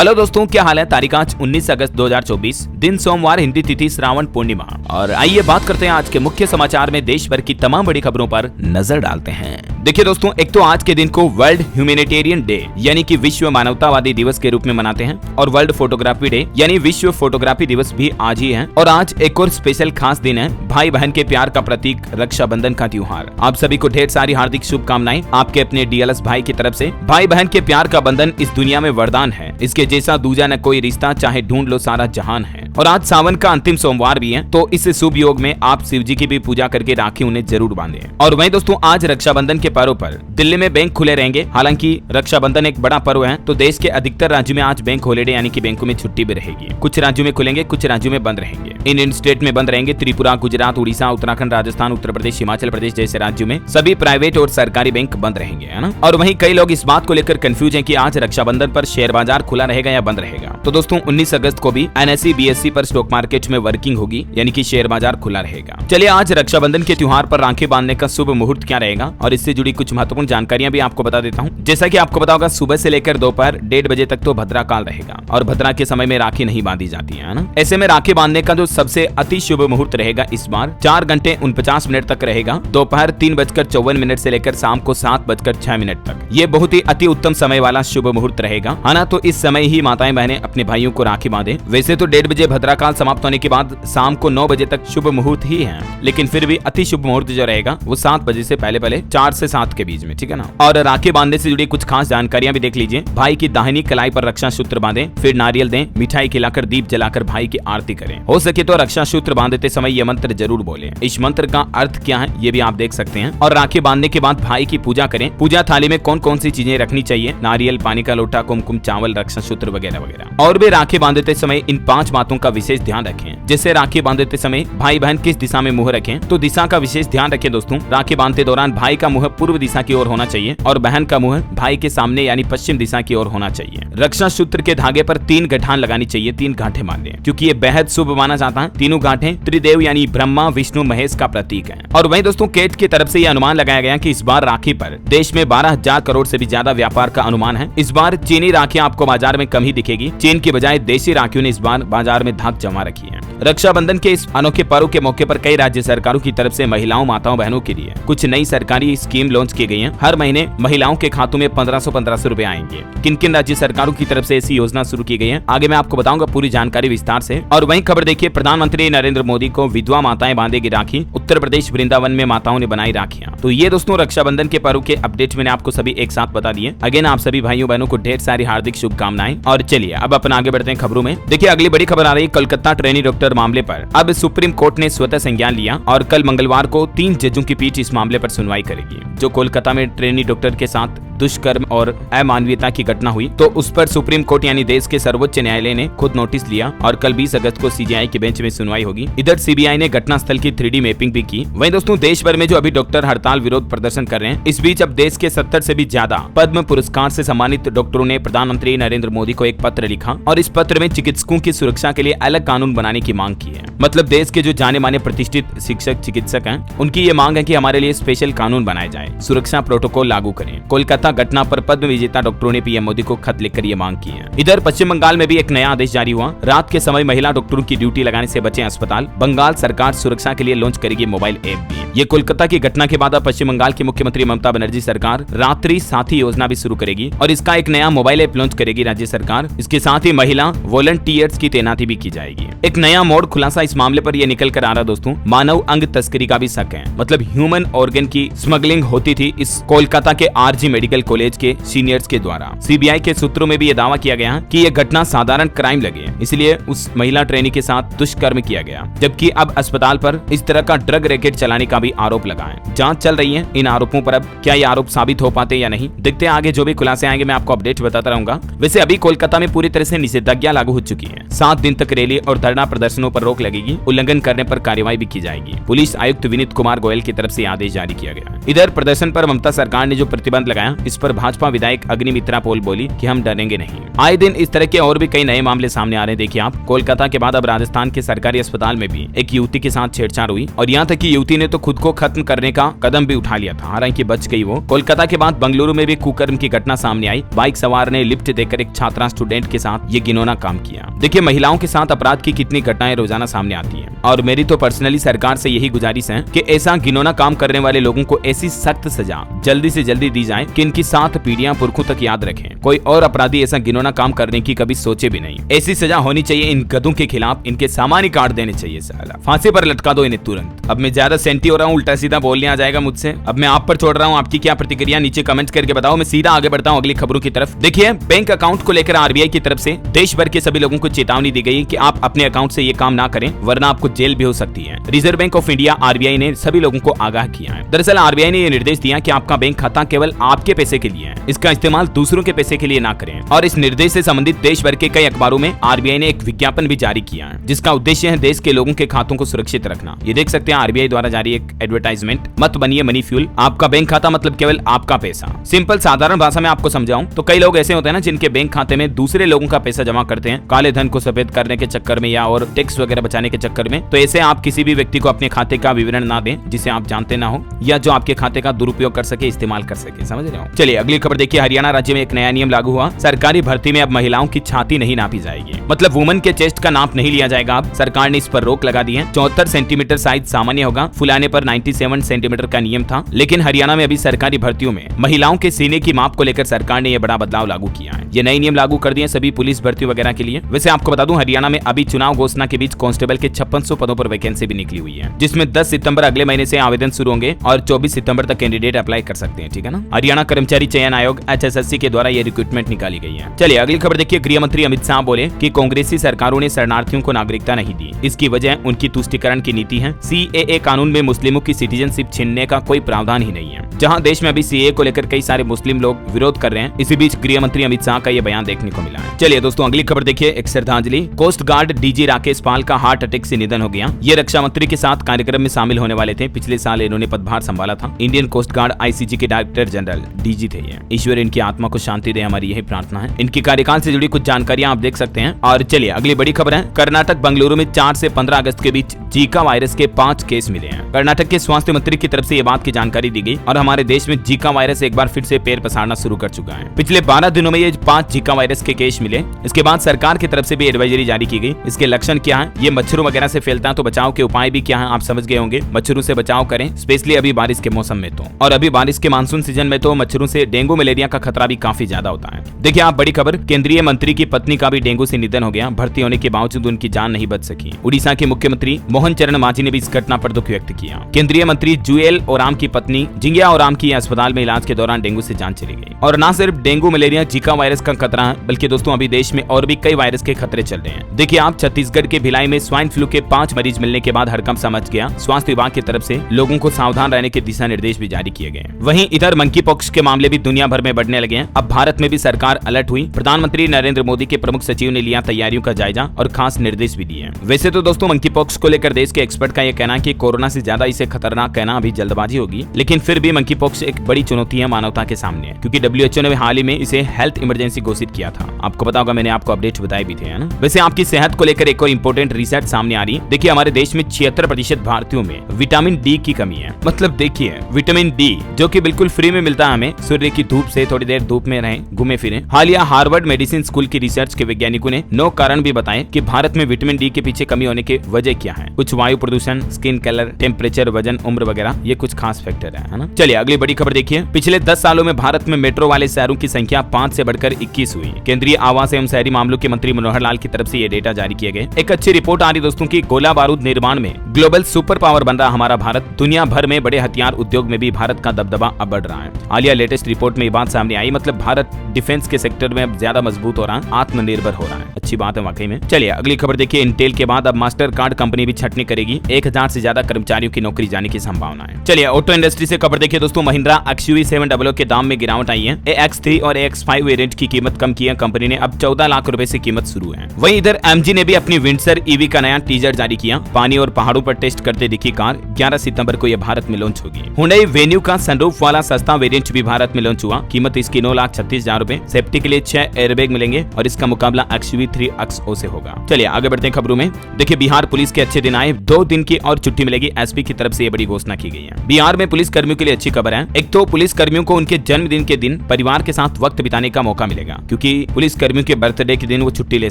Hello दोस्तों, क्या हाल है। तारीख आज 19 अगस्त 2024, दिन सोमवार, हिंदी तिथि श्रावण पूर्णिमा। और आइए बात करते हैं आज के मुख्य समाचार में देश भर की तमाम बड़ी खबरों पर नजर डालते हैं। देखिए दोस्तों, एक तो आज के दिन को वर्ल्ड ह्यूमैनिटेरियन डे यानी कि विश्व मानवतावादी दिवस के रूप में मनाते हैं, और वर्ल्ड फोटोग्राफी डे यानी विश्व फोटोग्राफी दिवस भी आज ही है। और आज एक और स्पेशल खास दिन है, भाई बहन के प्यार का प्रतीक रक्षाबंधन का त्योहार। आप सभी को ढेर सारी हार्दिक शुभकामनाएं आपके अपने डीएलएस भाई की तरफ से। भाई बहन के प्यार का बंधन इस दुनिया में वरदान है, इसके जैसा दूजा न कोई रिश्ता, चाहे ढूंढ लो सारा जहान है। और आज सावन का अंतिम सोमवार भी है, तो इस शुभ योग में आप शिव जी की भी पूजा करके राखी उन्हें जरूर बांधे। और वहीं दोस्तों, आज रक्षाबंधन के पर्व पर दिल्ली में बैंक खुले रहेंगे। हालांकि रक्षाबंधन एक बड़ा पर्व है, तो देश के अधिकतर राज्यों में आज बैंक हॉलिडे यानी कि बैंकों में छुट्टी भी रहेगी। कुछ राज्यों में खुलेंगे, कुछ राज्यों में बंद रहेंगे। इंडियन स्टेट में बंद रहेंगे। त्रिपुरा, गुजरात, उड़ीसा, उत्तराखंड, राजस्थान, उत्तर प्रदेश, हिमाचल प्रदेश जैसे राज्यों में सभी प्राइवेट और सरकारी बैंक बंद रहेंगे, है ना। और वहीं कई लोग इस बात को लेकर कंफ्यूज हैं कि आज रक्षाबंधन पर शेयर बाजार खुला रहेगा या बंद रहेगा। तो दोस्तों, 19 अगस्त को भी एनएसई बीएसई पर स्टॉक मार्केट में वर्किंग होगी, यानी कि शेयर बाजार खुला रहेगा। चलिए, आज रक्षाबंधन के त्योहार पर राखी बांधने का शुभ मुहूर्त क्या रहेगा और इससे जुड़ी कुछ महत्वपूर्ण जानकारियां भी आपको बता देता हूं। जैसा कि आपको पता होगा, सुबह से लेकर दोपहर 1:30 बजे तक तो भद्रा काल रहेगा, और भद्रा के समय में राखी नहीं बांधी जाती है ना। ऐसे में राखी बांधने का जो सबसे अति शुभ मुहूर्त रहेगा इस बार 4 घंटे 49 मिनट तक रहेगा। दोपहर 3:54 से लेकर शाम को 7:06 तक। ये बहुत ही अति उत्तम समय वाला शुभ मुहूर्त रहेगा, है ना। तो इस समय ही माताएं बहनें अपने भाइयों को राखी बांधे। वैसे तो 1:30 बजे भद्रा काल समाप्त होने के बाद शाम को 9 बजे तक शुभ मुहूर्त ही है, लेकिन फिर भी अति शुभ मुहूर्त जो रहेगा वो 7 बजे से पहले 4 से 7 के बीच में, ठीक है ना। और राखी बांधने से जुड़ी कुछ खास जानकारियां भी देख लीजिए। भाई की दाहिनी कलाई पर रक्षा सूत्र बांधे, फिर नारियल दें, मिठाई खिलाकर दीप जलाकर भाई की आरती करें। हो सके तो रक्षा सूत्र बांधते समय ये मंत्र जरूर बोले। इस मंत्र का अर्थ क्या है ये भी आप देख सकते हैं। और राखी बांधने के बाद भाई की पूजा करें। पूजा थाली में कौन कौन सी चीजें रखनी चाहिए? नारियल, पानी का लोटा, कुमकुम, चावल, रक्षा सूत्र वगैरह वगैरह। और भी राखी बांधते समय इन 5 बातों का विशेष ध्यान रखें। जैसे राखी बांधते समय भाई बहन किस दिशा में मुंह रखें, तो दिशा का विशेष ध्यान रखें दोस्तों। राखी बांधते दौरान भाई का मुंह पूर्व दिशा की ओर होना चाहिए और बहन का मुंह भाई के सामने यानी पश्चिम दिशा की ओर होना चाहिए। रक्षा सूत्र के धागे पर 3 गठान लगानी चाहिए, 3 गांठें बांधे, क्योंकि ये बेहद शुभ माना जाता है। तीनों गांठें त्रिदेव यानी ब्रह्मा, विष्णु, महेश का प्रतीक है। और वहीं दोस्तों, केट की तरफ से यह अनुमान लगाया गया कि इस बार राखी पर देश में 12,000 करोड़ से भी ज्यादा व्यापार का अनुमान है। इस बार चीनी राखियां आपको बाजार में कम ही दिखेगी। चीन की बजाय देशी राखियों ने इस बार बाजार में धाक जमा रखी है। रक्षाबंधन के इस अनोखे पर्व के मौके पर कई राज्य सरकारों की तरफ से महिलाओं, माताओं, बहनों के लिए कुछ नई सरकारी स्कीम लॉन्च की गई है। हर महीने महिलाओं के खातों में 1500 रुपए आएंगे। किन किन राज्य सरकारों की तरफ से ऐसी योजना शुरू की गई है, आगे मैं आपको बताऊंगा पूरी जानकारी विस्तार से। और वहीं खबर देखिए, प्रधानमंत्री नरेंद्र मोदी को विधवा माताएं बांधेगी राखी। उत्तर प्रदेश वृंदावन में माताओं ने बनाई राखियां। तो ये दोस्तों रक्षाबंधन के पर्व के अपडेट मैंने आपको सभी एक साथ बता दिए। अगेन आप सभी भाइयों बहनों को ढेर सारी हार्दिक शुभकामनाएं। और चलिए अब अपन आगे बढ़ते हैं खबरों में। देखिए, अगली बड़ी खबर आ रही है कोलकाता ट्रेनी डॉक्टर मामले पर। अब सुप्रीम कोर्ट ने स्वतः संज्ञान लिया और कल मंगलवार को 3 जजों की पीठ इस मामले पर सुनवाई करेगी। जो कोलकाता में ट्रेनी डॉक्टर के साथ दुष्कर्म और अमानवीयता की घटना हुई, तो उस पर सुप्रीम कोर्ट यानी देश के सर्वोच्च न्यायालय ने खुद नोटिस लिया और कल 20 अगस्त को सीजीआई के बेंच में सुनवाई होगी। इधर सीबीआई ने घटनास्थल की 3D मैपिंग भी की। वहीं दोस्तों, देश भर में जो अभी डॉक्टर हड़ताल विरोध प्रदर्शन कर रहे हैं, इस बीच अब देश के 70 से भी ज्यादा पद्म पुरस्कार से सम्मानित डॉक्टरों ने प्रधानमंत्री नरेंद्र मोदी को एक पत्र लिखा और इस पत्र में चिकित्सकों की सुरक्षा के लिए अलग कानून बनाने की मांग की है। मतलब देश के जो जाने माने प्रतिष्ठित शिक्षक चिकित्सक हैं, उनकी ये मांग है कि हमारे लिए स्पेशल कानून बनाए जाए, सुरक्षा प्रोटोकॉल लागू करें। कोलकाता घटना पर पद्म विजेता डॉक्टरों ने पीएम मोदी को खत लिखकर ये मांग की है। इधर पश्चिम बंगाल में भी एक नया आदेश जारी हुआ। रात के समय महिला डॉक्टरों की ड्यूटी लगाने से बचे अस्पताल। बंगाल सरकार सुरक्षा के लिए लॉन्च करेगी मोबाइल ऐप भी। ये कोलकाता की घटना के बाद पश्चिम बंगाल की मुख्यमंत्री ममता बनर्जी सरकार रात्रि साथी योजना भी शुरू करेगी और इसका एक नया मोबाइल ऐप लॉन्च करेगी राज्य सरकार। इसके साथ ही महिला वॉलंटियर्स की तैनाती भी की जाएगी। एक नया मोड़ खुलासा इस मामले पर यह निकल कर आ रहा दोस्तों। मानव अंग तस्करी का भी शक है, मतलब ह्यूमन ऑर्गन की स्मगलिंग होती थी इस कोलकाता के आरजी मेडिकल कॉलेज के सीनियर्स के द्वारा। सीबीआई के सूत्रों में भी यह दावा किया गया कि यह घटना साधारण क्राइम लगे, इसलिए उस महिला ट्रेनी के साथ दुष्कर्म किया गया। जबकि अब अस्पताल पर इस तरह का ड्रग रैकेट चलाने का भी आरोप लगा है। जांच चल रही है इन आरोपों पर। अब क्या ये आरोप साबित हो पाते या नहीं, देखते हैं आगे। जो भी खुलासे आएंगे मैं आपको अपडेट बताता रहूंगा। वैसे अभी कोलकाता में पूरी तरह से निषेधाज्ञा लागू हो चुकी है। 7 दिन तक रैली और धरना प्रदर्शनों पर रोक लगेगी। उल्लंघन करने पर कार्रवाई भी की जाएगी। पुलिस आयुक्त विनीत कुमार गोयल की तरफ से आदेश जारी किया गया। इधर प्रदर्शन पर ममता सरकार ने जो प्रतिबंध लगाया इस पर भाजपा विधायक अग्निमित्रा पोल बोली कि हम डरेंगे नहीं। आए दिन इस तरह के और भी कई नए मामले सामने आ रहे हैं। देखिए आप, कोलकाता के बाद अब राजस्थान के सरकारी अस्पताल में भी एक युवती के साथ छेड़छाड़ हुई और यहाँ तक कि युवती ने तो खुद को खत्म करने का कदम भी उठा लिया था, हालांकि बच गई वो। कोलकाता के बाद बेंगलुरु में भी कुकर्म की घटना सामने आई। बाइक सवार ने लिफ्ट देकर एक छात्रा स्टूडेंट के साथ ये घिनौना काम किया। देखिए महिलाओं के साथ अपराध की कितनी घटनाएं रोजाना सामने आती हैं और मेरी तो पर्सनली सरकार से यही गुजारिश है कि ऐसा घिनौना काम करने वाले लोगों को ऐसी सख्त सजा जल्दी से जल्दी दी जाए कि इनकी 7 पीढ़ियां पुरखों तक याद रखें। कोई और अपराधी ऐसा घिनौना काम करने की कभी सोचे भी नहीं। ऐसी सजा होनी चाहिए इन गधों के खिलाफ, इनके सामान ही काट देने चाहिए, साला फांसी पर लटका दो इन्हें तुरंत। अब मैं ज्यादा सेंटी हो रहा हूँ, उल्टा सीधा बोलने आ जाएगा मुझसे। अब मैं आप पर छोड़ रहा हूँ, आपकी क्या प्रतिक्रिया नीचे कमेंट करके बताओ। मैं सीधा आगे बढ़ता हूँ अगली खबरों की तरफ। देखिए बैंक अकाउंट को लेकर आरबीआई की तरफ से देश भर के सभी लोगों को चेतावनी दी गई कि आप अपने अकाउंट से ये काम ना करें वरना आपको जेल भी हो सकती है। Reserve bank of India RBI ने सभी लोगों को आगाह किया है। दरअसल आरबीआई ने यह निर्देश दिया कि आपका बैंक खाता केवल आपके पैसे के लिए है, इसका इस्तेमाल दूसरों के पैसे के लिए ना करें। और इस निर्देश से संबंधित देश भर के कई अखबारों में आरबीआई ने एक विज्ञापन भी जारी किया है जिसका उद्देश्य है देश के लोगों के खातों को सुरक्षित रखना। ये देख सकते हैं आरबीआई द्वारा जारी एक एडवर्टाइजमेंट, मत बनिए मनी फ्यूल। आपका बैंक खाता मतलब केवल आपका पैसा। सिंपल साधारण भाषा में आपको समझाऊं तो कई लोग ऐसे होते हैं ना जिनके बैंक खाते में दूसरे लोगों का पैसा जमा करते हैं काले धन को सफेद करने के चक्कर में या और टैक्स वगैरह बचाने के चक्कर में। तो ऐसे आप किसी भी व्यक्ति को अपने खाते का विवरण ना दें जिसे आप जानते ना हो या जो आपके खाते का दुरुपयोग कर सके, इस्तेमाल कर सके। समझ रहे हो? चलिए अगली खबर देखिए। हरियाणा राज्य में एक नया नियम लागू हुआ। सरकारी भर्ती में अब महिलाओं की छाती नहीं नापी जाएगी, मतलब वुमन के चेस्ट का नाप नहीं लिया जाएगा। अब सरकार ने इस पर रोक लगा दी है। 74 सेंटीमीटर साइज सामान्य होगा, फुलाने पर 97 सेंटीमीटर का नियम था। लेकिन हरियाणा में अभी सरकारी भर्तियों में महिलाओं के सीने की माप को लेकर सरकार ने यह बड़ा बदलाव लागू किया है। ये नए नियम लागू कर दिए सभी पुलिस भर्ती वगैरह के लिए। वैसे आपको बता दूं हरियाणा में अभी चुनाव घोषणा के बीच कांस्टेबल के 5600 पदों पर वैकेंसी भी निकली हुई है, जिसमें 10 सितंबर अगले महीने से आवेदन शुरू होंगे और 24 सितंबर तक कैंडिडेट अप्लाई कर सकते हैं। ठीक है ना? हरियाणा कर्मचारी चयन आयोग HSSC के द्वारा ये रिक्रूटमेंट निकाली गई है। चलिए अगली खबर देखिए। गृह मंत्री अमित शाह बोले कि कांग्रेसी सरकारों ने शरणार्थियों को नागरिकता नहीं दी, इसकी वजह उनकी तुष्टीकरण की नीति है। CAA कानून में मुस्लिमों की सिटीजनशिप छीनने का कोई प्रावधान ही नहीं है। जहां देश में अभी CAA को लेकर कई सारे मुस्लिम लोग विरोध कर रहे हैं, इसी बीच गृह मंत्री अमित शाह का यह बयान देखने को मिला है। चलिए दोस्तों अगली खबर देखिए। एक श्रद्धांजलि। कोस्ट गार्ड DG राकेश पाल का हार्ट अटैक से निधन हो गया। ये रक्षा मंत्री के साथ कार्यक्रम में शामिल होने वाले थे। पिछले साल इन्होंने पदभार संभाला था। इंडियन कोस्ट गार्ड ICG के डायरेक्टर जनरल DG थे ये। ईश्वर इनकी आत्मा को शांति दे, हमारी यही प्रार्थना है। इनकी कार्यकाल से जुड़ी कुछ जानकारियां आप देख सकते हैं। और चलिए अगली बड़ी खबर है। कर्नाटक बेंगलुरु में 4 से 15 अगस्त के बीच जीका वायरस के 5 केस मिले हैं। कर्नाटक के स्वास्थ्य मंत्री की तरफ से ये बात की जानकारी दी गई और हमारे देश में जीका वायरस एक बार फिर से पैर पसारना शुरू कर चुका है। पिछले 12 दिनों में ये 5 जीका वायरस के केस मिले। इसके बाद सरकार की तरफ से भी एडवाइजरी जारी की गई। इसके लक्षण क्या है, ये मच्छरों वगैरह से फैलता है तो बचाव के उपाय भी क्या है आप समझ गए होंगे। मच्छरों से बचाव करें, स्पेशली अभी बारिश के मौसम में तो, और अभी बारिश के मानसून सीजन में तो मच्छरों से डेंगू मलेरिया का खतरा भी काफी ज्यादा होता है। देखिए आप बड़ी खबर, केंद्रीय मंत्री की पत्नी का भी डेंगू से निधन हो गया। भर्ती होने के बावजूद उनकी जान नहीं बच सकी। उड़ीसा के मुख्यमंत्री मोहन चरण मांझी ने भी इस घटना पर दुख व्यक्त किया। केंद्रीय मंत्री जुएल ओराम की पत्नी जिंगिया ओराम की अस्पताल में इलाज के दौरान डेंगू से जान चली गई। और न सिर्फ डेंगू मलेरिया जीका वायरस का खतरा है, बल्कि दोस्तों अभी देश में और भी कई वायरस के खतरे चल रहे हैं। देखिए आप, छत्तीसगढ़ के भिलाई में स्वाइन फ्लू के 5 मरीज मिलने के बाद हड़कंप समझ गया। स्वास्थ्य विभाग की तरफ से लोगों को सावधान रहने के दिशा निर्देश भी जारी किए गए। वहीं इधर मंकी पॉक्स के मामले भी दुनिया भर में बढ़ने लगे हैं। अब भारत में भी सरकार अलर्ट हुई। प्रधानमंत्री नरेंद्र मोदी के प्रमुख सचिव ने लिया तैयारियों का जायजा और खास निर्देश भी दिए। वैसे तो दोस्तों मंकी पॉक्स को लेकर देश के एक्सपर्ट का यह कहना है कि कोरोना से ज्यादा इसे खतरनाक कहना अभी जल्दबाजी होगी, लेकिन फिर भी मंकी पॉक्स एक बड़ी चुनौती है मानवता के सामने, क्योंकि WHO ने हाल ही में इसे हेल्थ इमरजेंसी घोषित किया था। आपको पता होगा, मैंने आपको अपडेट बताए भी थे, है ना? वैसे आपकी सेहत को लेकर एक और इंपॉर्टेंट रिसर्च सामने आ रही है। देखिए हमारे देश में 76% भारतीयों में विटामिन D की कमी है। मतलब देखिए विटामिन D जो कि बिल्कुल फ्री में मिलता है हमें, सूर्य की धूप से थोड़ी देर धूप में रहें, घूमे फिरें। हालिया हार्वर्ड मेडिसिन स्कूल की रिसर्च के वैज्ञानिकों ने 9 कारण भी बताए कि भारत में विटामिन D के पीछे कमी होने की वजह क्या है। कुछ वायु प्रदूषण, स्किन कलर, टेम्परेचर, वजन, उम्र वगैरह, ये कुछ खास फैक्टर है ना? चलिए अगली बड़ी खबर देखिए। पिछले 10 सालों में भारत में मेट्रो वाले शहरों की संख्या 5 से बढ़कर 21 हुई। केंद्रीय आवास एवं शहरी मामलों के मंत्री मनोहर लाल की तरफ से ये डेटा जारी किए गए। एक अच्छी रिपोर्ट आ रही दोस्तों की गोला बारूद निर्माण में ग्लोबल सुपर पावर बन रहा हमारा भारत। दुनिया भर में बड़े हथियार उद्योग में भी भारत का दबदबा अब बढ़ रहा है। हालिया लेटेस्ट रिपोर्ट में ये बात सामने आई, मतलब भारत डिफेंस के सेक्टर में अब ज्यादा मजबूत हो रहा है, आत्मनिर्भर हो रहा है। अच्छी बात है वाकई में। चलिए अगली खबर देखिए। इंटेल के बाद अब मास्टर कार्ड कंपनी भी छटनी करेगी। 1000 से ज्यादा कर्मचारियों की नौकरी जाने की संभावना है। चलिए ऑटो इंडस्ट्री से खबर देखिए दोस्तों। महिंद्रा XUV 700 के दाम में गिरावट आई है। AX3 और AX5 वेरिएंट की कीमत कम की है कंपनी ने, अब 14 लाख रुपए से कीमत शुरू है। वहीं इधर MG ने भी अपनी विंडसर EV का नया टीजर जारी किया। पानी और पहाड़ों तमिलनाडु पर टेस्ट करते दिखी कार। 11 सितंबर को यह भारत में लॉन्च होगी। हुंडई वेन्यू का सनरूफ वाला सस्ता वेरिएंट भी भारत में लॉन्च हुआ। कीमत इसकी 9,36,000 रुपए। सेफ्टी के लिए 6 एयरबैग मिलेंगे और इसका मुकाबला XUV3XO से होगा। चलिए आगे बढ़ते हैं खबरों में। देखिए बिहार पुलिस के अच्छे दिन आए, 2 दिन की और छुट्टी मिलेगी। एसपी की तरफ से ये बड़ी घोषणा की गई है। बिहार में पुलिस कर्मियों के लिए अच्छी खबर है। एक तो पुलिस कर्मियों को उनके जन्मदिन के दिन परिवार के साथ वक्त बिताने का मौका मिलेगा, क्योंकि पुलिस कर्मियों के बर्थडे के दिन वो छुट्टी ले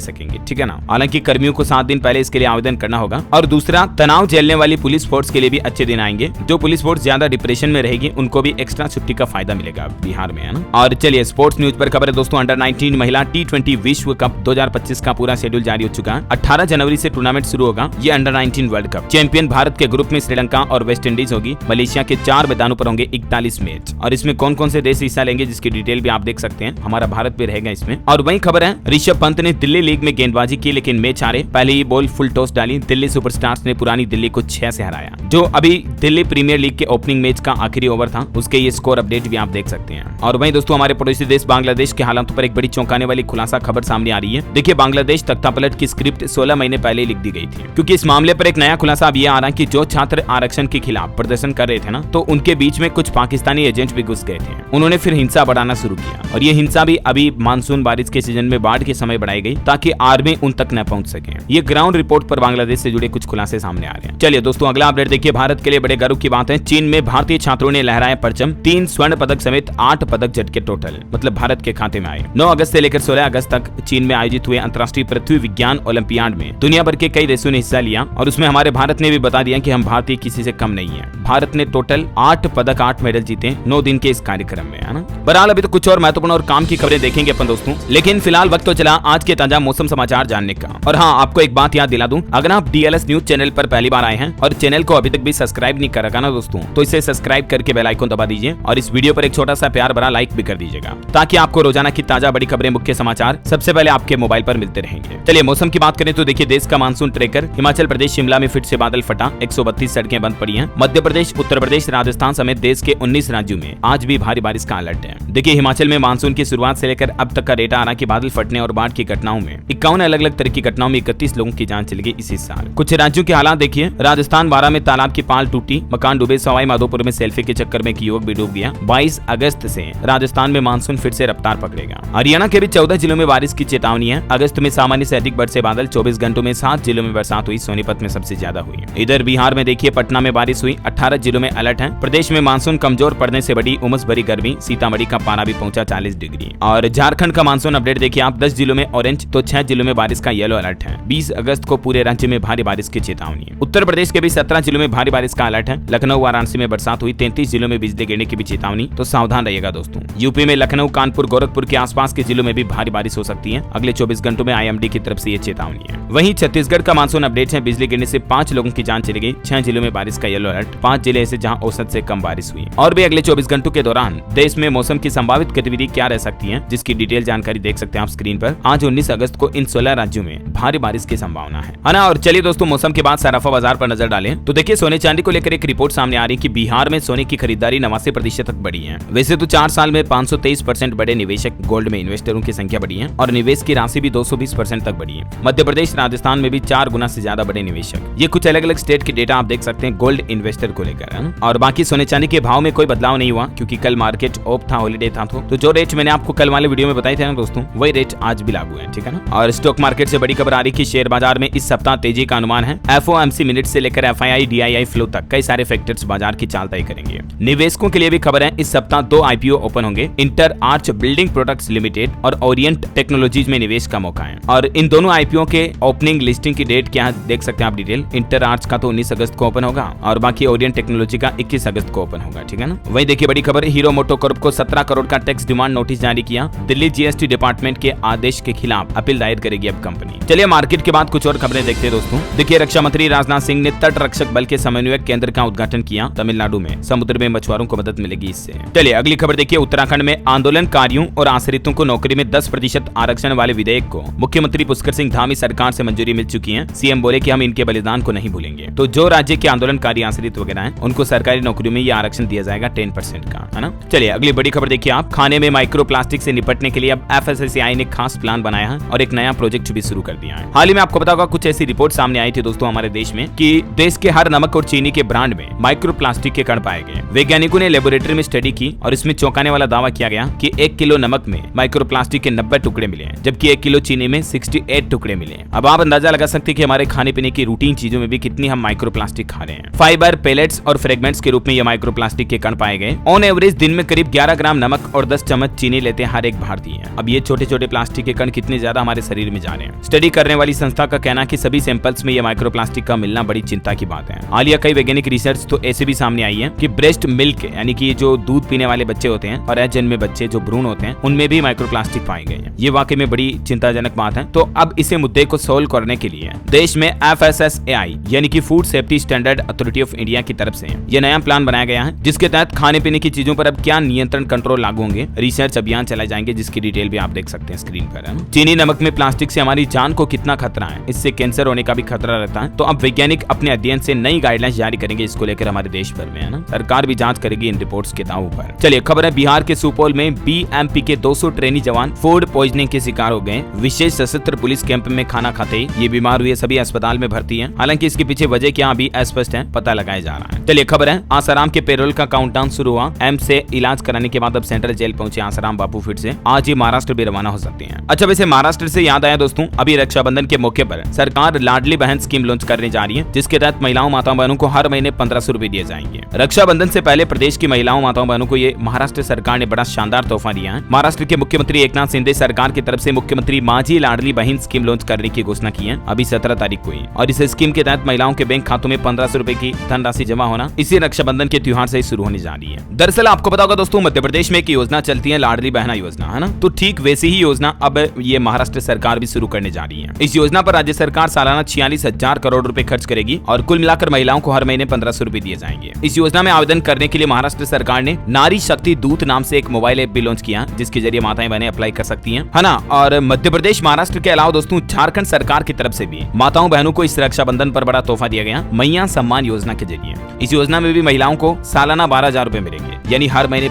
सकेंगे, ठीक है ना। हालांकि कर्मियों को 7 दिन पहले इसके लिए आवेदन करना होगा। और दूसरा, तनाव झेलने वाली पुलिस फोर्स के लिए भी अच्छे दिन आएंगे। जो पुलिस फोर्स ज्यादा डिप्रेशन में रहेगी उनको भी एक्स्ट्रा छुट्टी का फायदा मिलेगा बिहार में, है ना। और चलिए स्पोर्ट्स न्यूज पर खबर है दोस्तों। अंडर 19 महिला T20 विश्व कप 2025 का पूरा शेड्यूल जारी हो चुका है। 18 जनवरी से टूर्नामेंट शुरू होगा। ये under 19 world cup. Champion Bharat के ग्रुप में श्रीलंका और वेस्ट इंडीज होगी। मलेशिया के 4 मैदानों पर होंगे 41 मैच और इसमें कौन कौन से देश हिस्सा लेंगे जिसकी डिटेल भी आप देख सकते हैं। हमारा भारत भी रहेगा इसमें। और वही खबर है, ऋषभ पंत ने दिल्ली लीग में गेंदबाजी की लेकिन मैच हारे। पहले ही बॉल फुल टॉस डाली। दिल्ली सुपरस्टार्स ने पुरानी दिल्ली को 6 से हराया। जो अभी दिल्ली प्रीमियर लीग के ओपनिंग मैच का आखिरी ओवर था, उसके ये स्कोर अपडेट भी आप देख सकते हैं। और वहीं दोस्तों हमारे पड़ोसी देश बांग्लादेश के हालातों पर एक बड़ी चौंकाने वाली खुलासा खबर सामने आ रही है। देखिए बांग्लादेश तख्तापलट की स्क्रिप्ट 16 महीने पहले लिख दी गई थी, क्योंकि इस मामले पर एक नया खुलासा अब ये आ रहा है कि जो छात्र आरक्षण के खिलाफ प्रदर्शन कर रहे थे ना, तो उनके बीच में कुछ पाकिस्तानी एजेंट भी घुस गए थे। उन्होंने फिर हिंसा बढ़ाना शुरू किया और ये हिंसा भी अभी मानसून बारिश के सीजन में बाढ़ के समय बढ़ाई गई ताकि आर्मी उन तक न पहुंच सके। ये ग्राउंड रिपोर्ट पर बांग्लादेश से जुड़े कुछ खुलासे सामने आ रहे हैं। चलिए दोस्तों अगला अपडेट देखिए। भारत के लिए बड़े गर्व की बात है, चीन में भारतीय छात्रों ने लहराया परचम। 3 स्वर्ण पदक समेत 8 पदक झटके टोटल, मतलब भारत के खाते में आए। 9 अगस्त से लेकर 16 अगस्त तक चीन में आयोजित हुए अंतर्राष्ट्रीय पृथ्वी विज्ञान ओलंपियाड में दुनिया भर के कई देशों ने हिस्सा लिया और उसमें हमारे भारत ने भी बता दिया कि हम भारतीय किसी से कम नहीं है। भारत ने टोटल 8 पदक 8 मेडल जीते 9 दिन के इस कार्यक्रम में, है ना। बहरहाल अभी तो कुछ और महत्वपूर्ण और काम की खबरें देखेंगे अपन दोस्तों, लेकिन फिलहाल वक्त तो चला आज के ताजा मौसम समाचार जानने का। और हाँ, आपको एक बात याद दिला दूं, अगर आप DLS न्यूज चैनल पर पहली बार आए हैं और चैनल को अभी तक भी सब्सक्राइब नहीं कर रखा ना दोस्तों, तो इसे सब्सक्राइब करके बेल आइकन दबा दीजिए और इस वीडियो पर एक छोटा सा प्यार भरा लाइक भी कर दीजिएगा, ताकि आपको रोजाना की ताजा बड़ी खबरें, मुख्य समाचार सबसे पहले आपके मोबाइल पर मिलते रहेंगे। चलिए मौसम की बात करें तो देखिए देश का मानसून ट्रेकर। हिमाचल प्रदेश शिमला में फिर से बादल फटा, 132 सड़कें बंद पड़ी हैं। मध्य प्रदेश, उत्तर प्रदेश, राजस्थान समेत देश के 19 राज्यों में आज भी भारी बारिश का अलर्ट है। देखिए हिमाचल में मानसून की शुरुआत से लेकर अब तक का डेटा आ रहा कि बादल फटने और बाढ़ की घटनाओं में 51 अलग अलग तरह की घटनाओं में 31 लोगों की जान चली गई इसी साल। कुछ राज्यों के हालात देखिए। राजस्थान 12 में तालाब की पाल टूटी, मकान डूबे। सवाई माधोपुर में सेल्फी के चक्कर में एक युवक भी डूब गया। 22 अगस्त से राजस्थान में मानसून फिर से रफ्तार पकड़ेगा। हरियाणा के भी 14 जिलों में बारिश की चेतावनी है। अगस्त में सामान्य से अधिक बरसे बादल। 24 घंटों में 7 जिलों में बरसात हुई। सोनीपत में सबसे ज्यादा हुई। इधर बिहार में देखिए पटना में बारिश हुई। 18 जिलों में अलर्ट है। प्रदेश में मानसून कमजोर पड़ने से बड़ी उमस भरी गर्मी। सीतामढ़ी का पारा भी पहुंचा 40 डिग्री। और झारखंड का मानसून अपडेट देखिए आप। 10 जिलों में ऑरेंज तो 6 जिलों में बारिश का येलो अलर्ट है। 20 अगस्त को पूरे राज्य में भारी बारिश की चेतावनी है। उत्तर प्रदेश के भी 17 जिलों में भारी बारिश का अलर्ट है। लखनऊ वाराणसी में बरसात हुई। 33 जिलों में बिजली गिरने की भी चेतावनी, तो सावधान रहिएगा दोस्तों। यूपी में लखनऊ, कानपुर, गोरखपुर के आसपास के जिलों में भी भारी बारिश हो सकती है। अगले 24 घंटों में IMD की तरफ से ये चेतावनी है। वहीं छत्तीसगढ़ का मानसून अपडेट है। बिजली गिरने से 5 लोगों की जान चली गई। 6 जिलों में बारिश का येलो अलर्ट। 5 जिले ऐसे जहां औसत से कम बारिश हुई। और भी अगले 24 घंटों के दौरान देश में मौसम की संभावित गतिविधि क्या रह सकती है, जिसकी डिटेल जानकारी देख सकते हैं आप स्क्रीन पर। आज 19 अगस्त को इन 16 राज्यों में भारी बारिश की संभावना है ना। और चलिए दोस्तों मौसम के बाद सराफा बाजार पर नजर डालें तो देखिए सोने चांदी को लेकर एक रिपोर्ट सामने आ रही है कि बिहार में सोने की खरीदारी 89% तक बढ़ी है। वैसे तो 4 साल में 523% बड़े निवेशक गोल्ड में इन्वेस्टरों की संख्या बढ़ी है और निवेश की राशि भी 220% तक बढ़ी है। मध्य प्रदेश, राजस्थान में भी 4 गुना से ज्यादा बड़े निवेशक। ये कुछ अलग अलग स्टेट के डेटा आप देख सकते हैं गोल्ड इन्वेस्टर को लेकर, है ना। और बाकी सोने चांदी के भाव में कोई बदलाव नहीं हुआ, क्योंकि कल मार्केट ऑफ था, हॉलीडे था। तो जो रेट मैंने आपको कल वाले वीडियो में बताए थे ना दोस्तों, वही रेट आज भी लागू है, ठीक है ना। और स्टॉक मार्केट से बड़ी खबर आ रही है कि शेयर बाजार में इस सप्ताह तेजी का अनुमान है। FOMC मिनट से लेकर FII DII फ्लो तक कई सारे फैक्टर्स बाजार की चाल तय करेंगे। निवेशकों के लिए भी खबर है, इस सप्ताह 2 IPO ओपन होंगे। Inter arch building products limited और ओरिएंट टेक्नोलॉजीज में निवेश का मौका है। और इन दोनों IPO के ओपनिंग लिस्टिंग की डेट क्या है देख सकते हैं आप डिटेल। इंटर आर्च का तो 19 अगस्त को ओपन होगा और बाकी ओरिएंट टेक्नोलॉजी का 21 अगस्त को ओपन होगा, ठीक है ना। वही देखिए बड़ी खबर, हीरो मोटोकॉर्प को 17 करोड़ का टैक्स डिमांड नोटिस जारी किया। दिल्ली GST डिपार्टमेंट के आदेश के खिलाफ अपील दायर करेगी अब कंपनी। चलिए मार्केट के बाद कुछ और खबरें देखते हैं दोस्तों। देखिए रक्षा मंत्री राजनाथ सिंह ने तट रक्षक बल के समन्वयक केंद्र का उद्घाटन किया तमिलनाडु में। समुद्र में मछुआरों को मदद मिलेगी इससे। चलिए अगली खबर देखिए। उत्तराखंड में आंदोलनकारियों और आश्रितों को नौकरी में 10% आरक्षण वाले विधेयक को मुख्यमंत्री पुष्कर सिंह धामी सरकार से मंजूरी मिल चुकी है। CM बोले कि हम इनके बलिदान को नहीं भूलेंगे। तो जो राज्य के आंदोलनकारी आश्रित वगैरह हैं, उनको सरकारी नौकरियों में ये आरक्षण दिया जाएगा 10% का, है ना। चलिए अगली बड़ी खबर देखिए आप। खाने में माइक्रो प्लास्टिक से निपटने के लिए अब FSSAI ने खास प्लान बनाया है और एक नया प्रोजेक्ट भी शुरू कर दिया। कंपनियां हैं। हाल ही में आपको पता होगा कुछ ऐसी रिपोर्ट सामने आई थी दोस्तों हमारे देश में कि देश के हर नमक और चीनी के ब्रांड में माइक्रो प्लास्टिक के कण पाए गए। वैज्ञानिकों ने लेबोरेटरी में स्टडी की और इसमें चौंकाने वाला दावा किया गया कि 1 किलो नमक में माइक्रो प्लास्टिक के 90 टुकड़े मिले हैं, जबकि 1 किलो चीनी में 68 टुकड़े मिले हैं। अब आप अंदाजा लगा सकते हैं कि हमारे खाने पीने की रूटीन चीजों में भी कितनी हम माइक्रो प्लास्टिक खा रहे हैं। फाइबर, पेलेट्स और फ्रेगमेंट्स के रूप में ये माइक्रो प्लास्टिक के कण पाए गए। ऑन एवरेज दिन में करीब 11 ग्राम नमक और 10 चम्मच चीनी लेते हैं हर एक भारतीय। अब ये छोटे छोटे प्लास्टिक के कण कितने ज्यादा हमारे शरीर में जा रहे हैं। स्टडी करने वाली संस्था का कहना है कि सभी सैंपल्स में ये माइक्रो प्लास्टिक का मिलना बड़ी चिंता की बात है। हालिया कई वैज्ञानिक रिसर्च तो ऐसे भी सामने आई है कि ब्रेस्ट मिल्क यानी कि जो दूध पीने वाले बच्चे होते हैं और जन्मे बच्चे जो भ्रूण होते हैं उनमें भी माइक्रो प्लास्टिक पाए गए हैं। ये वाकई में बड़ी चिंताजनक बात है। तो अब इसे मुद्दे को सोल्व करने के लिए देश में FSSAI यानी कि food safety standard authority of India की तरफ से ये नया प्लान बनाया गया है, जिसके तहत खाने पीने की चीजों पर अब क्या नियंत्रण कंट्रोल लागू होंगे। रिसर्च अभियान चलाए जाएंगे जिसकी डिटेल भी आप देख सकते हैं स्क्रीन पर। चीनी नमक में प्लास्टिक से हमारी जान को कितना खतरा है, इससे कैंसर होने का भी खतरा रहता है। तो अब वैज्ञानिक अपने अध्ययन से नई गाइडलाइंस जारी करेंगे इसको लेकर हमारे देश भर में, है ना। सरकार भी जांच करेगी इन रिपोर्ट्स के दावों पर। चलिए खबर है बिहार के सुपौल में BMP के 200 ट्रेनी जवान फूड पॉइजनिंग के शिकार हो गए। विशेष सशस्त्र पुलिस कैंप में खाना खाते ही ये बीमार हुए, सभी अस्पताल में भर्ती हैं। हालांकि इसके पीछे वजह क्या अभी अस्पष्ट है, पता लगाया जा रहा है। चलिए खबर है आसाराम के पेरोल का काउंटडाउन शुरू हुआ। एम्स से इलाज कराने के बाद अब सेंट्रल जेल पहुंचे आसाराम बापू फिर से आज ही महाराष्ट्र भी रवाना हो सकते हैं। अच्छा वैसे महाराष्ट्र से याद आया दोस्तों, अभी रक्षाबंधन के मौके पर सरकार लाडली बहन स्कीम लॉन्च करने जा रही है, जिसके तहत महिलाओं माताओं बहनों को हर महीने 1500 रुपए दिए जाएंगे। रक्षाबंधन से पहले प्रदेश की महिलाओं माताओं बहनों को ये महाराष्ट्र सरकार ने बड़ा शानदार तोहफा दिया है। महाराष्ट्र के मुख्यमंत्री एकनाथ शिंदे सरकार की तरफ से मुख्यमंत्री माझी लाडली बहन स्कीम लॉन्च करने की घोषणा की है अभी 17 तारीख को ही। और इस स्कीम के तहत महिलाओं के बैंक खातों में 1500 रुपए की धनराशि जमा होना इसी रक्षाबंधन के त्योहार से शुरू होने जा रही है। दरअसल आपको पता होगा दोस्तों, मध्य प्रदेश में एक योजना चलती है लाडली बहना योजना, है ना। तो ठीक वैसी ही योजना अब ये महाराष्ट्र सरकार भी शुरू करने जा रही है। इस योजना पर राज्य सरकार सालाना 46,000 करोड़ रुपए खर्च करेगी और कुल मिलाकर महिलाओं को हर महीने 1500 रुपए दिए जाएंगे। इस योजना में आवेदन करने के लिए महाराष्ट्र सरकार ने नारी शक्ति दूत नाम से एक मोबाइल ऐप भी लॉन्च किया, जिसके जरिए माताएं बहनें अप्लाई कर सकती हैं, है ना। और मध्य प्रदेश महाराष्ट्र के अलावा दोस्तों झारखंड सरकार की तरफ से भी माताओं बहनों को इस रक्षाबंधन पर बड़ा तोहफा दिया गया मैया सम्मान योजना के जरिए। इस योजना में भी महिलाओं को सालाना 12,000 रुपए मिलेंगे, यानी हर महीने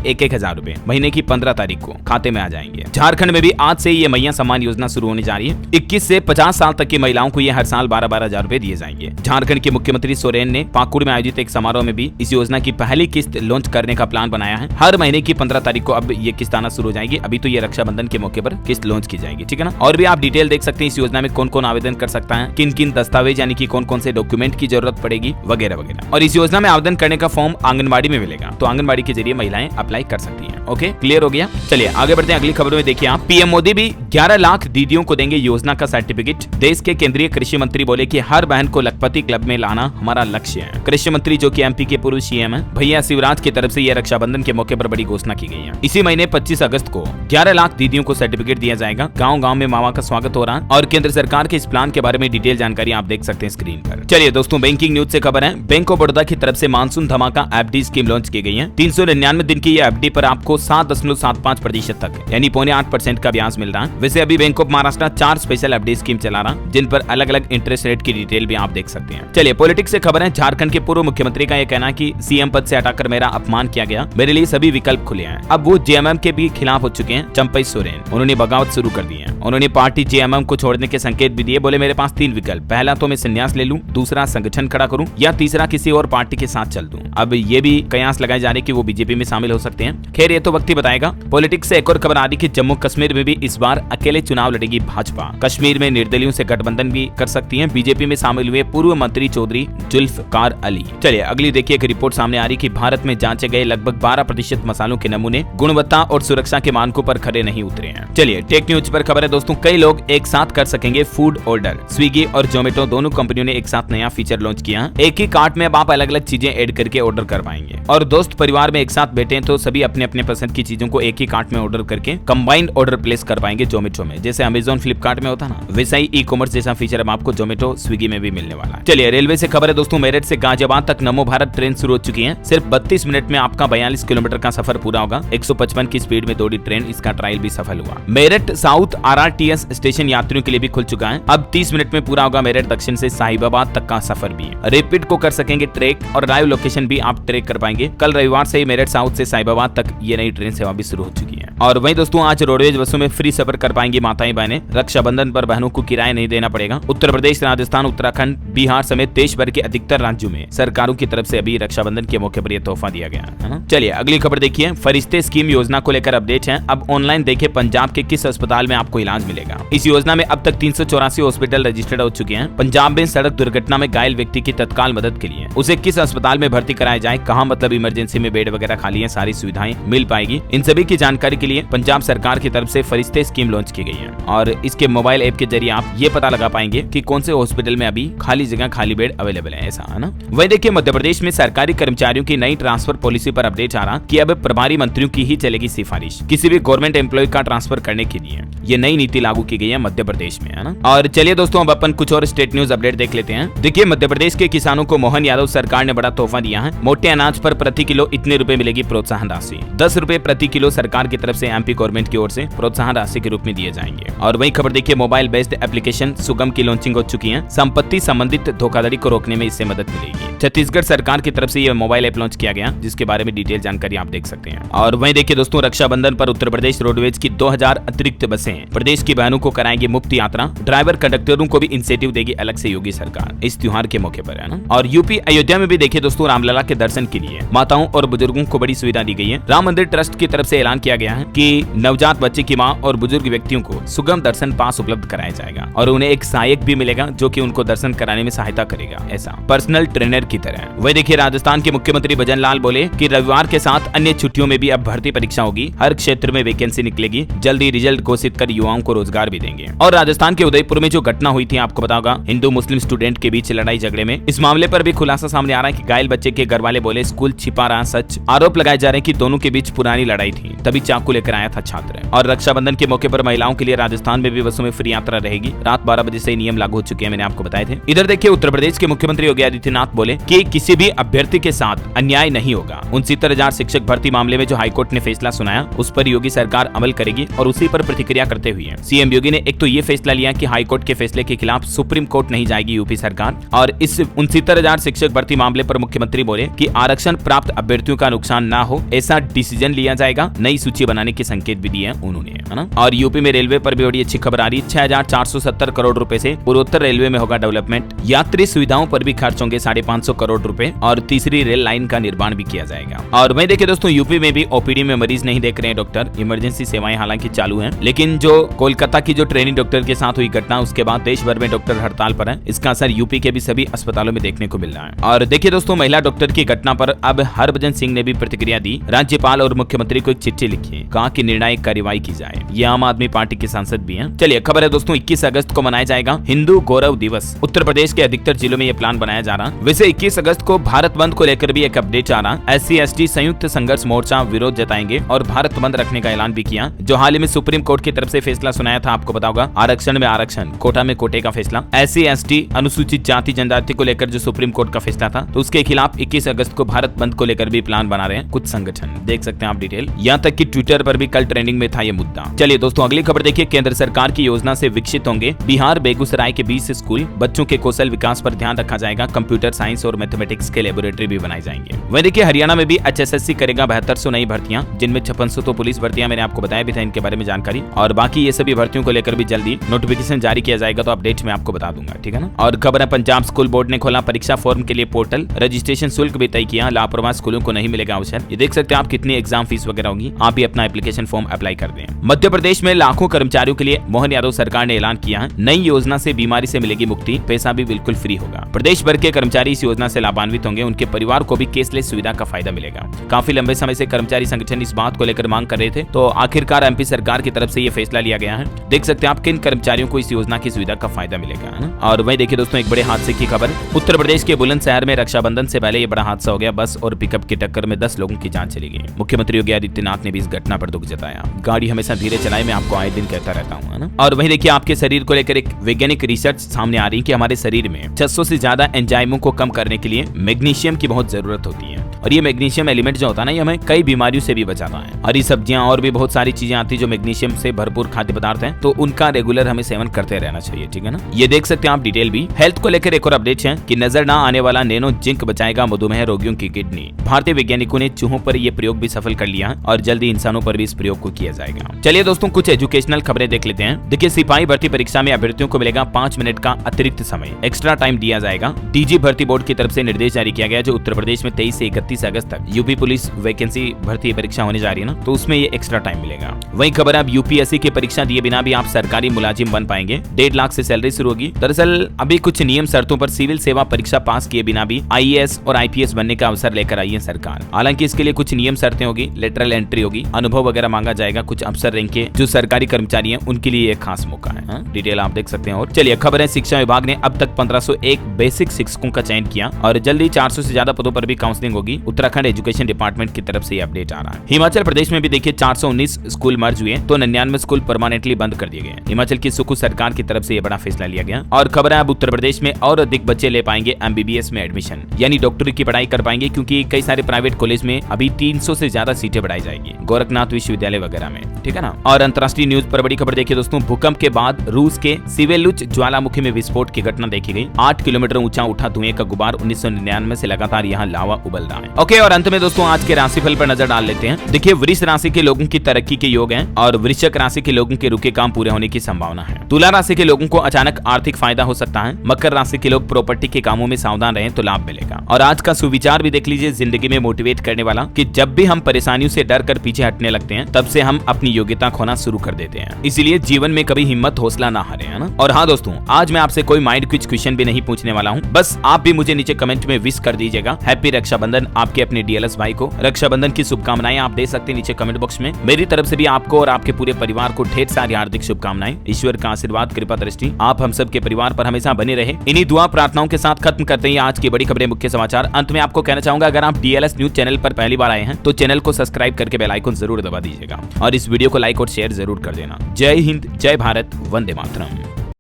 1,000 रुपए महीने की 15 तारीख को खाते में आ जाएंगे। झारखंड में भी आज से ये मैया सम्मान योजना शुरू होने जा रही है। 21 से 50 साल तक की महिलाओं को ये हर साल 12,000 रुपए दिए जाएंगे। झारखंड के मुख्यमंत्री सोरेन ने पाकुड़ में आयोजित एक समारोह में भी इस योजना की पहली किस्त लॉन्च करने का प्लान बनाया है। हर महीने की 15 तारीख को अब ये किस्त आना शुरू हो जाएगी। अभी तो ये रक्षाबंधन के मौके पर किस्त लॉन्च की जाएगी, ठीक है ना। और भी आप डिटेल देख सकते हैं इस योजना में कौन कौन आवेदन कर सकता है, किन किन दस्तावेज यानी कि कौन कौन से डॉक्यूमेंट की जरूरत पड़ेगी वगैरह वगैरह। और इस योजना में आवेदन करने का फॉर्म आंगनबाड़ी में मिलेगा, तो आंगनबाड़ी के जरिए महिलाएं अप्लाई कर सकती हैं। ओके, क्लियर हो गया। चलिए आगे बढ़ते हैं अगली खबर में। देखिए आप, पीएम मोदी भी 11 लाख दीदियों को देंगे योजना का सर्टिफिकेट। देश के केंद्रीय कृषि मंत्री बोले कि हर बहन को लखपति क्लब में लाना हमारा लक्ष्य है। कृषि मंत्री जो कि एमपी के पूर्व सीएम है भैया शिवराज की तरफ से यह रक्षाबंधन के मौके पर बड़ी घोषणा की गई है। इसी महीने 25 अगस्त को 11 लाख दीदियों को सर्टिफिकेट दिया जाएगा। गाँव गाँव में मामा का स्वागत हो रहा है और केंद्र सरकार के इस प्लान के बारे में डिटेल जानकारी आप देख सकते हैं स्क्रीन पर। चलिए दोस्तों, बैंकिंग न्यूज से खबर है। बैंक ऑफ बड़ौदा की तरफ से मानसून धमाका एफडी स्कीम लॉन्च की गई है। 399 दिन की ये एफडी पर आपको 7.75% तक यानी 0.8% का ब्याज मिल रहा है। वैसे अभी bank of Maharashtra 4 special FD scheme चला रहा है, जिन पर अलग अलग इंटरेस्ट रेट की डिटेल भी आप देख सकते हैं। चलिए पॉलिटिक्स से खबर है। झारखंड के पूर्व मुख्यमंत्री का यह कहना है कि सीएम पद से हटाकर मेरा अपमान किया गया, मेरे लिए सभी विकल्प खुले हैं। अब वो जेएमएम के भी खिलाफ हो चुके हैं। चंपई सोरेन उन्होंने बगावत शुरू कर दी है। उन्होंने पार्टी जेएमएम को छोड़ने के संकेत भी दिए। बोले मेरे पास 3 विकल्प, पहला तो मैं संन्यास ले लूं, दूसरा संगठन खड़ा करूं या तीसरा किसी और पार्टी के साथ चल दूं। अब ये भी कयास लगाए जा रहे कि वो बीजेपी में शामिल हो सकते हैं। खैर ये तो वक्त ही बताएगा। पॉलिटिक्स से एक और खबर आ रही कि जम्मू कश्मीर में भी इस बार अकेले चुनाव लड़ेगी भाजपा। कश्मीर में निर्दलियों से गठबंधन भी कर सकती है। बीजेपी में शामिल हुए पूर्व मंत्री चौधरी जुल्फकार अली। चलिए अगली देखिए, एक रिपोर्ट सामने आ रही कि भारत में जांचे गए लगभग 12% मसालों के नमूने गुणवत्ता और सुरक्षा के मानकों पर खरे नहीं उतरे हैं। चलिए टेक न्यूज पर खबर है दोस्तों, कई लोग एक साथ कर सकेंगे फूड ऑर्डर। स्विगी और जोमेटो दोनों कंपनियों ने एक साथ नया फीचर लॉन्च किया। एक ही कार्ट में अब आप अलग अलग चीजें ऐड करके ऑर्डर कर पाएंगे और दोस्त परिवार में एक साथ बैठे हैं तो सभी अपने अपने पसंद की चीजों को एक ही कार्ट में ऑर्डर करके कंबाइंड ऑर्डर प्लेस कर पाएंगे जोमेटो में। जैसे अमेजॉन फ्लिपकार्ट में होता ना, वैसा ही ई कॉमर्स जैसा फीचर अब आपको जोमेटो स्विगी में भी मिलने वाला है। चलिए रेलवे से खबर है दोस्तों, मेरठ से गाजियाबाद तक नमो भारत ट्रेन शुरू हो चुकी है। सिर्फ 32 मिनट में आपका 42 किलोमीटर का सफर पूरा होगा। 155 की स्पीड में दौड़ी ट्रेन, इसका ट्रायल भी सफल हुआ। मेरठ साउथ आरआरटीएस स्टेशन यात्रियों के लिए भी खुल चुका है। अब 30 मिनट में पूरा होगा मेरठ दक्षिण से साहिबाबाद तक का सफर भी। रैपिड को कर सकेंगे ट्रैक और लाइव लोकेशन भी आप ट्रैक कर पाएंगे। कल रविवार से मेरठ साउथ से साहिबाबाद तक ये नई ट्रेन सेवा भी शुरू हो चुकी है। और वहीं दोस्तों आज रोडवेज बसों में फ्री सफर कर पाएंगी माताएं बहनें। रक्षाबंधन पर बहनों को किराया नहीं देना पड़ेगा। उत्तर प्रदेश, राजस्थान, उत्तराखंड, बिहार समेत देश भर के अधिकतर राज्यों में सरकारों की तरफ से अभी रक्षाबंधन के मौके पर यह तोहफा दिया गया है ना। चलिए अगली खबर देखिए। फरिश्ते स्कीम योजना को लेकर अपडेट है। अब ऑनलाइन देखिए पंजाब के किस अस्पताल में आपको इलाज मिलेगा। इस योजना में अब तक 384 हॉस्पिटल रजिस्टर्ड हो चुके हैं। पंजाब में सड़क दुर्घटना में घायल व्यक्ति की तत्काल मदद के लिए उसे किस अस्पताल में भर्ती कराया जाए, कहां मतलब इमरजेंसी में बेड वगैरह खाली है, सारी सुविधाएं मिल पाएगी। इन सभी की जानकारी के लिए पंजाब सरकार की तरफ से फरिश्ते स्कीम लॉन्च की गई है और इसके मोबाइल ऐप के जरिए आप ये पता लगा पाएंगे कि कौन से हॉस्पिटल में अभी खाली जगह, खाली बेड अवेलेबल है, ऐसा है ना। वही देखिए मध्य प्रदेश में सरकारी कर्मचारियों की नई ट्रांसफर पॉलिसी पर अपडेट आ रहा कि अब प्रभारी मंत्रियों की ही चलेगी सिफारिश किसी भी गवर्नमेंट एम्प्लॉय का ट्रांसफर करने के लिए। ये नई नीति लागू की गई है मध्य प्रदेश में, है ना। और चलिए दोस्तों अब अपन कुछ और स्टेट न्यूज अपडेट देख लेते हैं। देखिए मध्य प्रदेश के किसानों को मोहन यादव सरकार ने बड़ा तोहफा दिया है। मोटे अनाज पर प्रति किलो इतने रुपए मिलेगी प्रोत्साहन राशि। 10 रुपए प्रति किलो सरकार की तरफ से एमपी गवर्नमेंट की ओर से प्रोत्साहन राशि के रूप में दिए जाएंगे। और वही खबर देखिए मोबाइल बेस्ड एप्लीकेशन सुगम की लॉन्चिंग हो चुकी है। संपत्ति संबंधित धोखाधड़ी को रोकने में इससे मदद मिलेगी। छत्तीसगढ़ सरकार की तरफ से यह मोबाइल ऐप लॉन्च किया गया जिसके बारे में डिटेल जानकारी आप देख सकते हैं। और वहीं देखिए दोस्तों रक्षाबंधन पर उत्तर प्रदेश रोडवेज की 2000 अतिरिक्त बसें प्रदेश की बहनों को कराएंगी मुफ्त यात्रा। ड्राइवर कंडक्टरों को भी इंसेंटिव देगी अलग से योगी सरकार इस त्योहार के मौके पर, है ना। और यूपी अयोध्या में भी देखिए दोस्तों रामलला के दर्शन के लिए माताओं और बुजुर्गों को बड़ी सुविधा दी गई है। राम मंदिर ट्रस्ट की तरफ से ऐलान किया गया है कि नवजात बच्चे की मां और बुजुर्ग व्यक्तियों को सुगम दर्शन पास उपलब्ध कराया जाएगा और उन्हें एक सहायक भी मिलेगा जो कि उनको दर्शन कराने में सहायता करेगा, ऐसा पर्सनल ट्रेनर की तरह। वही देखिए राजस्थान के मुख्यमंत्री भजन लाल बोले कि रविवार के साथ अन्य छुट्टियों में भी अब भर्ती परीक्षा होगी। हर क्षेत्र में वैकेंसी निकलेगी। जल्दी रिजल्ट घोषित कर युवाओं को रोजगार भी देंगे। और राजस्थान के उदयपुर में जो घटना हुई थी आपको बताओगा हिंदू मुस्लिम स्टूडेंट के बीच लड़ाई झगड़े में, इस मामले पर भी खुलासा सामने आ रहा है कि घायल बच्चे के घर वाले बोले स्कूल छिपा रहा सच। आरोप लगाए जा रहे हैं कि दोनों के बीच पुरानी लड़ाई थी, तभी चाकू लेकर आया था छात्र। और रक्षाबंधन के मौके पर महिलाओं के लिए राजस्थान में भी बसों में फ्री यात्रा रहेगी। रात 12 बजे से नियम लागू हो चुके हैं, मैंने आपको बताए थे। इधर देखिए उत्तर प्रदेश के मुख्यमंत्री योगी आदित्यनाथ बोले कि किसी भी अभ्यर्थी के साथ अन्याय नहीं होगा। 69,000 शिक्षक भर्ती मामले में जो हाईकोर्ट ने फैसला सुनाया उस पर योगी सरकार अमल करेगी और उसी पर प्रतिक्रिया करते हुए सीएम योगी ने एक तो ये फैसला लिया कि हाईकोर्ट के फैसले के खिलाफ सुप्रीम कोर्ट नहीं जाएगी यूपी सरकार। और इस 69,000 शिक्षक भर्ती मामले पर मुख्यमंत्री बोले कि आरक्षण प्राप्त अभ्यर्थियों का नुकसान ना हो ऐसा डिसीजन लिया जाएगा। नई सूची बनाने के संकेत भी दिए उन्होंने, है ना। और यूपी में रेलवे पर भी बड़ी अच्छी खबर आ रही है। 6,470 करोड़ रुपए से पूर्वोत्तर रेलवे में होगा डेवलपमेंट। यात्री सुविधाओं पर भी खर्च होंगे 550 करोड़ रुपए और तीसरी रेल लाइन का निर्माण भी किया जाएगा। और वहीं देखिए दोस्तों यूपी में भी ओपीडी में मरीज नहीं देख रहे हैं डॉक्टर। इमरजेंसी सेवाएं हालांकि चालू हैं, लेकिन जो कोलकाता की जो ट्रेनिंग डॉक्टर के साथ हुई घटना उसके बाद देश भर में डॉक्टर हड़ताल पर है। इसका असर यूपी के भी सभी अस्पतालों में देखने को मिल रहा है। और देखिए दोस्तों महिला डॉक्टर की घटना पर अब हरभजन सिंह ने भी प्रतिक्रिया दी। राज्यपाल और मुख्यमंत्री को एक चिट्ठी लिखी, कहा कि निर्णायक कार्रवाई की जाए। ये आम आदमी पार्टी के सांसद भी हैं। चलिए खबर है दोस्तों 21 अगस्त को मनाया जाएगा हिंदू गौरव दिवस। उत्तर प्रदेश के अधिकतर जिलों में ये प्लान बनाया जा रहा। वैसे 21 अगस्त को भारत बंद को लेकर भी एक अपडेट आ रहा। SC/ST संयुक्त संघर्ष मोर्चा विरोध जताएंगे और भारत बंद रखने का ऐलान भी किया। जो हाल ही में सुप्रीम कोर्ट की तरफ से फैसला सुनाया था आपको बताऊंगा, आरक्षण में आरक्षण, कोटा में कोटे का फैसला। SC/ST अनुसूचित जाति जनजाति को लेकर जो सुप्रीम कोर्ट का फैसला था तो उसके खिलाफ 21 अगस्त को भारत बंद को लेकर भी प्लान बना रहे हैं कुछ संगठन। देख सकते हैं आप डिटेल। यहाँ तक कि ट्विटर पर भी कल ट्रेंडिंग में था ये मुद्दा। चलिए दोस्तों अगली खबर देखिए। केंद्र सरकार की योजना से विकसित होंगे बिहार बेगूसराय के 20 स्कूल। बच्चों के कौशल विकास पर ध्यान रखा जाएगा। कंप्यूटर साइंस और मैथमेटिक्स के लेबोरेटरी भी बनाए जाएंगे। वहीं देखिए हरियाणा में भी HSSC करेगा 7200 नई भर्तियां, जिनमें 5600 तो पुलिस भर्तियां, मैंने आपको बताया भी था इनके बारे में जानकारी। और बाकी ये सभी भर्तियों को लेकर भी जल्दी नोटिफिकेशन जारी किया जाएगा तो अपडेट में आपको बता दूंगा, ठीक है ना। और खबर है पंजाब स्कूल बोर्ड ने खोला परीक्षा फॉर्म के लिए पोर्टल। रजिस्ट्रेशन शुल्क भी तय किया। लापरवाह स्कूलों को नहीं मिलेगा अवसर। ये देख सकते हैं आप कितनी एग्जाम फीस वगैरह होगी। आप भी अपना एप्लीकेशन फॉर्म अप्लाई कर दें। मध्य प्रदेश में लाखों कर्मचारियों के लिए मोहन यादव सरकार ने ऐलान किया है नई योजना से बीमारी से मिलेगी मुक्ति। पैसा भी बिल्कुल फ्री होगा। प्रदेश भर के कर्मचारी इस योजना से लाभान्वित होंगे। उनके परिवार को भी केसलेस सुविधा का फायदा मिलेगा। काफी लंबे समय से कर्मचारी संगठन इस बात को लेकर मांग कर रहे थे तो आखिरकार एमपी सरकार की तरफ से ये फैसला लिया गया है। देख सकते हैं आप किन कर्मचारियों को इस योजना की सुविधा का फायदा मिलेगा, है ना। और वहीं देखिए दोस्तों एक बड़े हादसे की खबर। उत्तर प्रदेश के बुलंदशहर में रक्षाबंधन से पहले ये बड़ा हादसा हो गया। बस और पिकअप की टक्कर में 10 लोगों की जान चली गई। मुख्यमंत्री योगी आदित्यनाथ ने भी इस घटना पर दुख जताया। गाड़ी हमेशा धीरे चलाए, मैं आपको आए दिन कहता रहता हूँ, है ना। और वहीं देखिए आपके शरीर को लेकर एक वैज्ञानिक रिसर्च सामने आ रही है कि हमारे शरीर में 600 से ज्यादा एंजाइमों को कम करने के लिए मैग्नीशियम की बहुत जरूरत होती है। और ये मैग्नीशियम एलिमेंट जो होता है ना, ये हमें कई बीमारियों से भी बचाता है। हरी सब्जियां और भी बहुत सारी चीजें आती है जो मैग्नीशियम से भरपूर खाद्य पदार्थ हैं, तो उनका रेगुलर हमें सेवन करते रहना चाहिए, ठीक है ना। ये देख सकते हैं आप डिटेल भी। हेल्थ को लेकर एक और अपडेट है कि नजर ना आने वाला नैनो जिंक बचाएगा मधुमेह रोगियों की किडनी। भारतीय वैज्ञानिकों ने चूहों पर यह प्रयोग भी सफल कर लिया और जल्दी इंसानों पर भी इस प्रयोग को किया जाएगा। चलिए दोस्तों, कुछ एजुकेशनल खबरें देख लेते हैं। देखिए, सिपाही भर्ती परीक्षा में अभ्यर्थियों को मिलेगा 5 मिनट का अतिरिक्त समय, एक्स्ट्रा टाइम दिया जाएगा। डीजी भर्ती बोर्ड की तरफ से निर्देश जारी किया गया, जो उत्तर प्रदेश में 23 से 31 अगस्त तक यूपी पुलिस वैकेंसी भर्ती परीक्षा होने जा रही है ना, तो उसमें ये एक्स्ट्रा टाइम मिलेगा। वही खबर, अब यूपीएससी की परीक्षा दिए बिना भी आप सरकारी मुलाजिम बन पाएंगे। 1.5 लाख से सैलरी शुरू होगी। दरअसल अभी कुछ नियम शर्तों पर सिविल सेवा परीक्षा पास किए बिना भी आईएएस और आईपीएस बनने का अवसर लेकर आई है सरकार। हालांकि इसके लिए कुछ नियम शर्तें होगी, लेटरल एंट्री होगी, अनुभव वगैरह मांगा जाएगा। कुछ अफसर रैंक के जो सरकारी कर्मचारी हैं उनके लिए एक खास मौका है। डिटेल आप देख सकते हैं। और चलिए, खबर है, शिक्षा विभाग ने अब तक 1501 बेसिक शिक्षकों का चयन किया और जल्दी 400 से ज्यादा पदों पर भी काउंसलिंग होगी। उत्तराखंड एजुकेशन डिपार्टमेंट की तरफ से ये अपडेट आ रहा है। हिमाचल प्रदेश में भी देखिए 419 स्कूल मर्ज हुए तो 99 स्कूल परमानेंटली बंद कर दिए गए। हिमाचल की सुकू सरकार की तरफ से ये बड़ा फैसला लिया गया। और खबर है, अब उत्तर प्रदेश में और अधिक बच्चे ले पाएंगे एमबीबीएस में एडमिशन, यानी डॉक्टरी की पढ़ाई कर पाएंगे, क्योंकि कई सारे प्राइवेट कॉलेज में अभी 300 से ज्यादा सीटें बढ़ाई जाएगी, गोरखनाथ विश्वविद्यालय वगैरह में, ठीक है ना। और अंतर्राष्ट्रीय न्यूज पर बड़ी खबर देखिए दोस्तों, भूकंप के बाद रूस के सिवेलुच ज्वालामुखी में विस्फोट की घटना देखी गई। 8 किलोमीटर ऊंचा उठा धुएं का गुबार। 1999 से लगातार यहाँ लावा उबल रहा है। ओके, और अंत में दोस्तों आज के राशिफल पर नजर डाल लेते हैं। देखिए, वृष राशि के लोगों की तरक्की के योग हैं और वृश्चिक राशि के लोगों के रुके काम पूरे होने की संभावना है। तुला राशि के लोगों को अचानक आर्थिक फायदा हो सकता है। मकर राशि के लोग प्रॉपर्टी के कामों में सावधान रहें तो लाभ मिलेगा। और आज का सुविचार भी देख लीजिए, जिंदगी में मोटिवेट करने वाला, कि जब भी हम परेशानियों से डर कर पीछे हटने लगते हैं तब से हम अपनी योग्यता खोना शुरू कर देते हैं। इसीलिए जीवन में कभी हिम्मत हौसला ना हारे, है ना। और हाँ दोस्तों, आज मैं आपसे कोई माइंड क्विज क्वेश्चन भी नहीं पूछने वाला हूँ। बस आप भी मुझे नीचे कमेंट में विश कर दीजिएगा हैप्पी रक्षाबंधन आपके अपने डीएलएस भाई को। रक्षाबंधन की शुभकामनाएं आप दे सकते हैं नीचे कमेंट बॉक्स में। मेरी तरफ से भी आपको और आपके पूरे परिवार को ढेर सारी हार्दिक शुभकामनाएं। ईश्वर का आशीर्वाद, कृपा दृष्टि आप हम सब के परिवार पर हमेशा बने रहे। इन्हीं दुआ प्रार्थनाओं के साथ खत्म करते हैं आज की बड़ी खबरें, मुख्य समाचार। अंत में आपको कहना चाहूंगा, अगर आप डीएलएस न्यूज चैनल पर पहली बार आए हैं तो चैनल को सब्सक्राइब करके बेल आइकन जरूर दबा दीजिएगा और इस वीडियो को लाइक और शेयर जरूर कर देना। जय हिंद, जय भारत, वंदे मातरम।